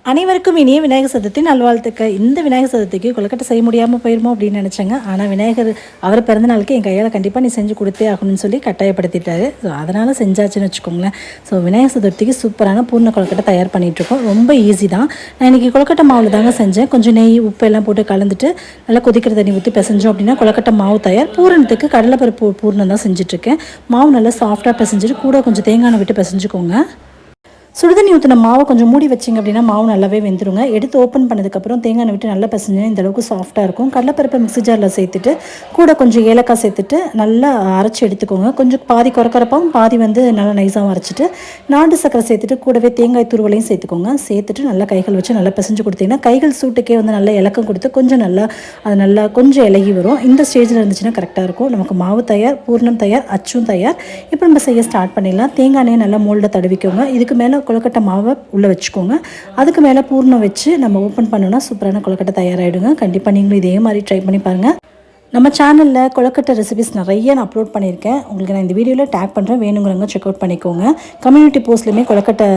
அனைவருக்கும் இனிய விநாயகர் சதுர்த்தி நல்வாழ்த்துக்கள். இந்த விநாயகர் சதுர்த்திக்கு கொழுக்கட்டை செய்ய முடியாமல் போயிருமோ அப்படின்னு நினச்சேங்க. ஆனால் விநாயகர் அவர் பிறந்த நாளுக்கு என் கையால் கண்டிப்பாக நீ செஞ்சு கொடுத்தே ஆகணும்னு சொல்லி கட்டாயப்படுத்திட்டாரு. ஸோ அதனால் செஞ்சாச்சுன்னு வச்சுக்கோங்களேன். ஸோ விநாயகர் சதுர்த்திக்கு சூப்பரான பூர்ண கொழுக்கட்டை தயார் பண்ணிகிட்ருக்கோம். ரொம்ப ஈஸி தான். நான் இன்றைக்கி கொழுக்கட்டை மாவில் தாங்க செஞ்சேன். கொஞ்சம் நெய் உப்பு எல்லாம் போட்டு கலந்துட்டு நல்லா கொதிக்கிற தண்ணி ஊற்றி பிசைஞ்சோம் அப்படின்னா கொழுக்கட்டை மாவு தயார். பூரணத்துக்கு கடலைப்பருப்பு பூர்ணம் தான் செஞ்சுட்ருக்கேன். மாவு நல்லா சாஃப்டாக பிசைஞ்சிட்டு கூட கொஞ்சம் தேங்காய் விட்டு பிசைஞ்சுக்கோங்க. சுடுதண்ணி ஊற்றின மாவை கொஞ்சம் மூடி வச்சிங்க அப்படின்னா மாவு நல்லாவே வெந்துருங்க. எடுத்து ஓப்பன் பண்ணதுக்கப்புறம் தேங்காய் விட்டு நல்லா பசஞ்சு இந்த அளவுக்கு சாஃப்டாக இருக்கும். கடலைப்பருப்பை மிக்ஸி ஜாரில் சேர்த்துட்டு கூட கொஞ்சம் ஏலக்காய் சேர்த்துட்டு நல்லா அரைச்சி எடுத்துக்கோங்க. கொஞ்சம் பாதி குறப்பாகவும் பாதி நல்லா நைஸாகவும் அரைச்சிட்டு நாட்டு சக்கரை சேர்த்துட்டு கூடவே தேங்காய் துருவலையும் சேர்த்துக்கோங்க. சேர்த்துட்டு நல்லா கைகள் வச்சு நல்லா பிசைஞ்சு கொடுத்தீங்கன்னா கைகள் சூட்டுக்கே நல்லா இலக்கம் கொடுத்து கொஞ்சம் நல்லா கொஞ்சம் இலகி வரும். இந்த ஸ்டேஜில் இருந்துச்சுன்னா கரெக்டாக இருக்கும். நமக்கு மாவு தயார், பூர்ணம் தயார், அச்சும் தயார். இப்போ நம்ம செய்ய ஸ்டார்ட் பண்ணிடலாம். தேங்காய் எண்ணெயை நல்லா மோல்டை தடவிக்கோங்க. இதுக்கு மேலே கொழுக்கட்டை மாவை உள்ளே வச்சுக்கோங்க. அதுக்கு மேலே பூர்ணம் வச்சு நம்ம ஓப்பன் பண்ணோன்னா சூப்பரான கொழுக்கட்டை தயாராகிடுங்க. கண்டிப்பாக நீங்களும் இதே மாதிரி ட்ரை பண்ணி பாருங்கள். நம்ம சேனலில் கொழுக்கட்டை ரெசிபிஸ் நிறைய நான் அப்லோட் பண்ணியிருக்கேன். உங்களுக்கு நான் இந்த வீடியோவில் டேக் பண்ணுறேன். வேணுங்கிறவங்க செக் அவுட் பண்ணிக்கோங்க. கம்யூனிட்டி போஸ்ட்லேயுமே கொழுக்கட்டை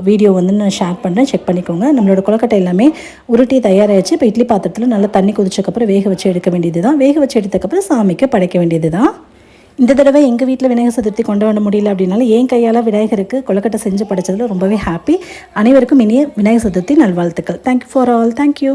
வீடியோ நான் ஷேர் பண்ணுறேன். செக் பண்ணிக்கோங்க. நம்மளோட கொழுக்கட்டை எல்லாமே உருட்டி தயாராகிடுச்சு. இப்போ இட்லி பாத்திரத்தில் நல்லா தண்ணி கொதிச்சக்கப்புறம் வேக வச்சு எடுக்க வேண்டியது தான். வேக வச்சு எடுத்ததுக்கப்புறம் சாமிக்கு படைக்க வேண்டியது தான். இந்த தடவை எங்கள் வீட்டில் விநாயகர் சதுர்த்தி கொண்டாட முடியல அப்படின்னாலும் என் கையால் விநாயகருக்கு கொழுக்கட்டை செஞ்சு படைச்சதில் ரொம்பவே ஹாப்பி. அனைவருக்கும் இனிய விநாயகர் சதுர்த்தி நல்வாழ்த்துக்கள். Thank you for all. தேங்க்யூ.